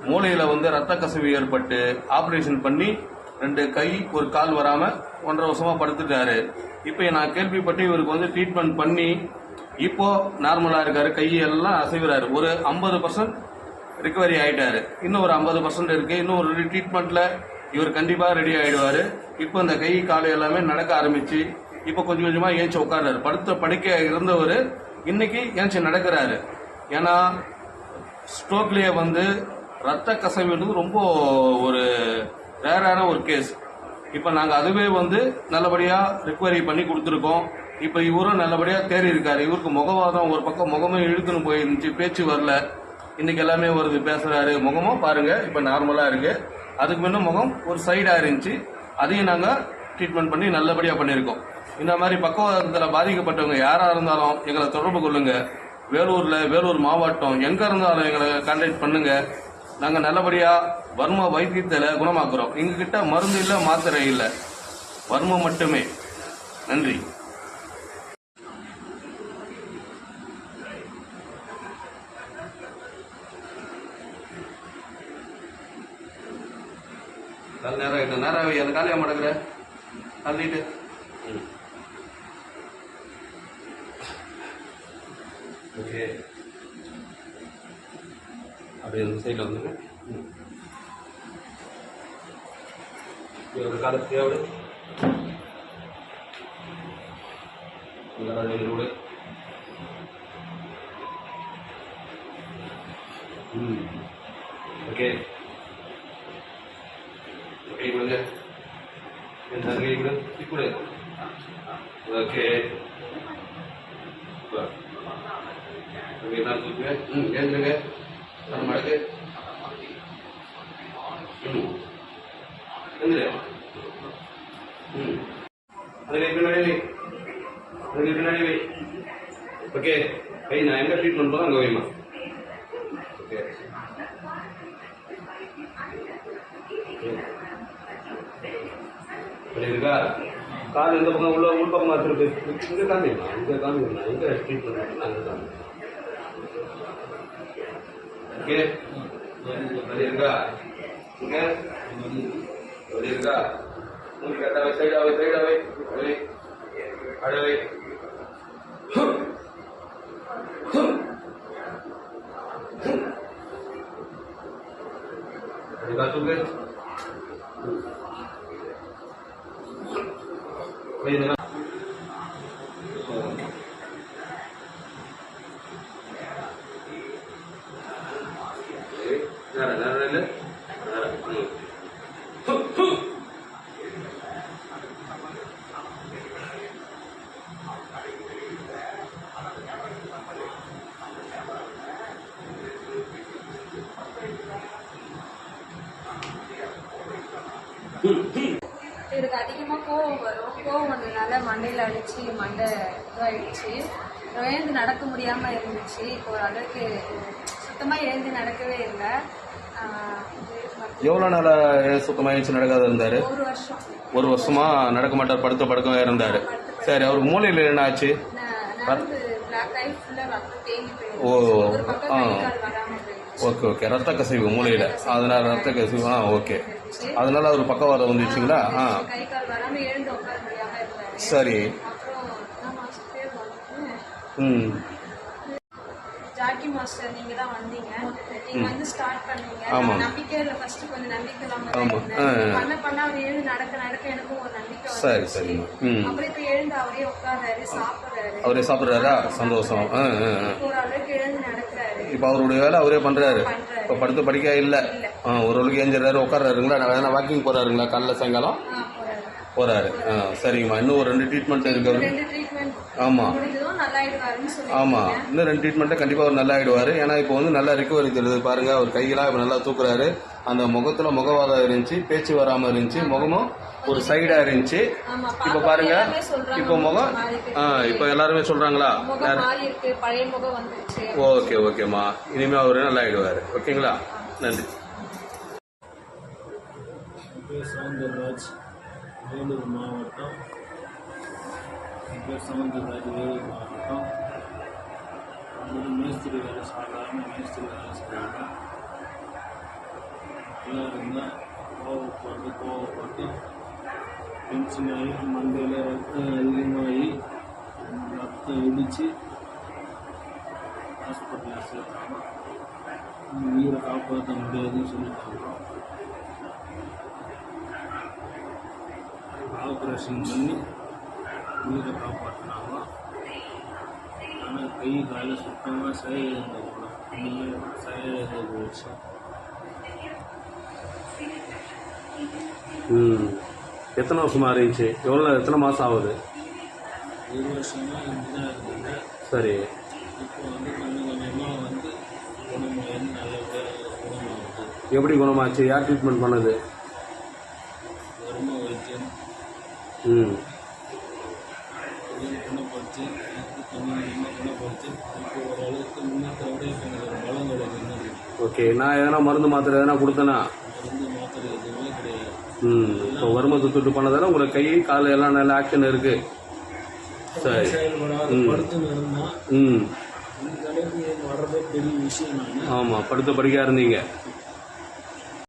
மூளையில் வந்து ரத்த கசிவு ஏற்பட்டு ஆப்ரேஷன் பண்ணி 2 கை 1 கால் வராமல் 1.5 வருஷமாக படுத்துட்டாரு. இப்போ நான் கேள்விப்பட்டு இவருக்கு வந்து ட்ரீட்மெண்ட் பண்ணி இப்போ நார்மலாக இருக்காரு, கையெல்லாம் அசைவுறாரு. ஒரு 50% ரிகவரி ஆகிட்டாரு. இன்னும் ஒரு 50% இருக்குது. இன்னும் ஒரு ட்ரீட்மெண்ட்டில் இவர் கண்டிப்பாக ரெடி ஆகிடுவார். இப்போ இந்த கை கால் எல்லாமே நடக்க ஆரம்பித்து இப்போ கொஞ்சம் கொஞ்சமாக ஏஞ்சி உட்கார்றாரு. படுத்த படுக்க இருந்தவர் இன்னைக்கு ஏஞ்சி நடக்கிறாரு. ஏன்னா ஸ்ட்ரோக்லேயே வந்து ரத்த கசிவுன்றது ரொம்ப ஒரு ரேரான ஒரு கேஸ். இப்போ நாங்கள் அதுவே வந்து நல்லபடியாக ரிகவரி பண்ணி கொடுத்துருக்கோம். இப்போ இவரும் நல்லபடியாக தேறி இருக்காரு. இவருக்கு முகவாதம், ஒரு பக்கம் முகமே இழுத்துன்னு போயிருந்துச்சு, பேச்சு வரல. இன்னைக்கு எல்லாமே வருது, பேசுறாரு. முகமும் பாருங்க இப்போ நார்மலாக இருக்கு. அதுக்கு முன்ன முகம் ஒரு சைடாக இருந்துச்சு. அதையும் நாங்கள் ட்ரீட்மெண்ட் பண்ணி நல்லபடியாக பண்ணியிருக்கோம். இந்த மாதிரி பக்கவாதத்தில் பாதிக்கப்பட்டவங்க யாராக இருந்தாலும் எங்களை தொடர்பு கொள்ளுங்க. வேலூர் மாவட்டம் எங்கே இருந்தாலும் எங்களை கான்டாக்ட் பண்ணுங்க. நாங்கள் நல்லபடியாக வர்ம வைத்தியத்தில் குணமாக்குறோம். எங்ககிட்ட மருந்து இல்லை, மாத்திரை இல்லை, வர்மம் மட்டுமே. நன்றி. நேரம் அந்த காலையா மடங்குற தள்ளிட்டு ஓகே. அப்படியே அந்த சைடில் வந்துங்க. காலை தேவை ரோடு. ஓகே கை கொடுங்க. கை கொடு, கொடு. ஓகே என்ன தூக்குங்க. ஏந்துருங்க. மடக்கு. எந்திரு. அதுக்கு பின்னாடி ஓகே. கை நான் எங்க ட்ரீட்மெண்ட் போதும் அங்கே வைமா. ஓகே இருக்கா? கால் எந்த பக்கம் உள்ள உள்பக்கமாக வச்சிருக்கு. இங்கே காமிக்கலாம், எங்கே ட்ரீட்மெண்ட் அங்கே காமி. ஓகே அது இருக்கா? இங்கே அது இருக்கா? உங்களுக்கு கரெக்டாக சைடாவே அடவை தூக்கு. இதுக்கு அதிகமாக கோவம் வரும். கோவம் வந்ததுனால மண்டையில் அடித்து மண்டை இதுவாகிடுச்சு. எழுந்து நடக்க முடியாமல் இருந்துச்சு. இப்போ ஓரளவுக்கு சுத்தமாக எழுந்து நடக்கவே இல்லை. எவ்வளோ நாளாக சுத்தமாக எழுந்து நடக்காத இருந்தார்? 1 வருஷம். 1 வருஷமா நடக்க மாட்டார், படுக்க இருந்தார். சரி, அவர் மூளையில் என்ன ஆச்சு? ஓ ஓகே ரத்த கசிவு மூளையில். அதனால ரத்த கசிவு. ஓகே. அதனால அவர் பக்கவாதம் வந்துச்சுங்களா? சரி. ஜாக்கி மாஸ்டர் நீங்க தான் வந்தீங்க. நீங்க வந்து ஸ்டார்ட் பண்ணீங்க. நம்பிக்கையில ஃபர்ஸ்ட் கொஞ்சம் நம்பிக்கை இல்லாம பண்ண அவர் எழுந்து நடக்க எனக்கும் ஒரு நம்பிக்கை. சரி சரி. அப்புறம் இப்ப எழுந்து அவரே உட்கார்றாரு, சாப்பிடுறாரு. அவரே சாப்பிடுறாரா? சந்தோஷம். ஓரளவுக்கு எழுந்து நடக்கிறாரு. இப்ப அவருடைய வேலை அவரே பண்றாரு. இப்ப படுத்து படிக்க இல்ல, ஓரளவுக்கு ஏஞ்சிடறாரு, உட்கார்றாருங்களா? வாக்கிங் போறாருங்களா? காலைல சாயங்காலம் போறாரு. சரிங்கம்மா. இன்னும் ஒரு 2 ட்ரீட்மெண்ட் இருக்கு. ஆமா ஆமா, இன்னும் 2 ட்ரீட்மெண்ட்டை கண்டிப்பா அவர் நல்லா ஆயிடுவாரு. ஏன்னா இப்போ வந்து நல்லா ரிகவரி தெரியுது பாருங்க. அவர் கையெல்லாம் இப்ப நல்லா தூக்குறாரு. அந்த முகத்துல முகவாதம் இருந்துச்சு, பேச்சு வராம இருந்துச்சு, முகமும் ஒரு சைடா இருந்துச்சு. இப்ப பாருங்க, இப்ப முகம் இப்ப எல்லாருமே சொல்றாங்களா? ஓகே ஓகேம்மா. இனிமே அவரு நல்லா ஆயிடுவாரு. ஓகேங்களா? நன்றி. வேலூர் மாவட்டம். சவுந்தரராஜ் வேலூர் மாவட்டம். மேஸ்திரி வேலை, சாதாரண மேஸ்திரி வேலை செய்கிறாங்க. நல்லா இருந்தேன். கோவப்பட்டு டென்ஷன் ஆகி மண்டையில் ரத்தம் அதிகமாகி ரத்தம் இடித்து ஹாஸ்பிட்டலில் சேர்த்தாங்க. உயிரை காப்பாற்ற முடியாதுன்னு சொல்லிட்டாங்க. ஆப்ரேஷன் பண்ணி உயிரை காப்பாற்றினாங்க. ஆனால் கை காலில் சுத்தமாக செயலிழந்த கூட இன்னும் செயலிழந்த போச்சு. எத்தனை வருஷமா இருந்துச்சு? எத்தனை மாதம் ஆகுது? 1 வருஷமாக இப்படிதான் இருந்தது. சரி. இப்போ வந்து கொஞ்சம் கொஞ்சமாக வந்து குணமாகி நல்லபடியாக குணமாகுது. எப்படி குணமாச்சு? யார் ட்ரீட்மெண்ட் பண்ணது? வரும வைத்தியம் குணப்படுத்தி கொஞ்சம் கொஞ்சமாக குணப்படுத்தி இப்போ ஓரளவுக்கு முன்னத்தை விட இப்போ எனக்கு ஒரு பலம் கிடைக்குது. ஓகே. நான் எதனா மருந்து மாத்திரை எதனா கொடுத்தேனா? மருந்து மாத்திரை எதுவுமே கிடையாது. இப்போ வருமத்தை தொட்டு பண்ணதால உங்களுக்கு கை கால் எல்லாம் நல்ல ஆக்ஷன் இருக்கு. சரி. செயல்படாத படுத்துன்னு இருந்தால் இந்த அளவுக்கு வர்றதே பெரிய விஷயம். ஆமாம், படுத்த படிக்கா இருந்தீங்க.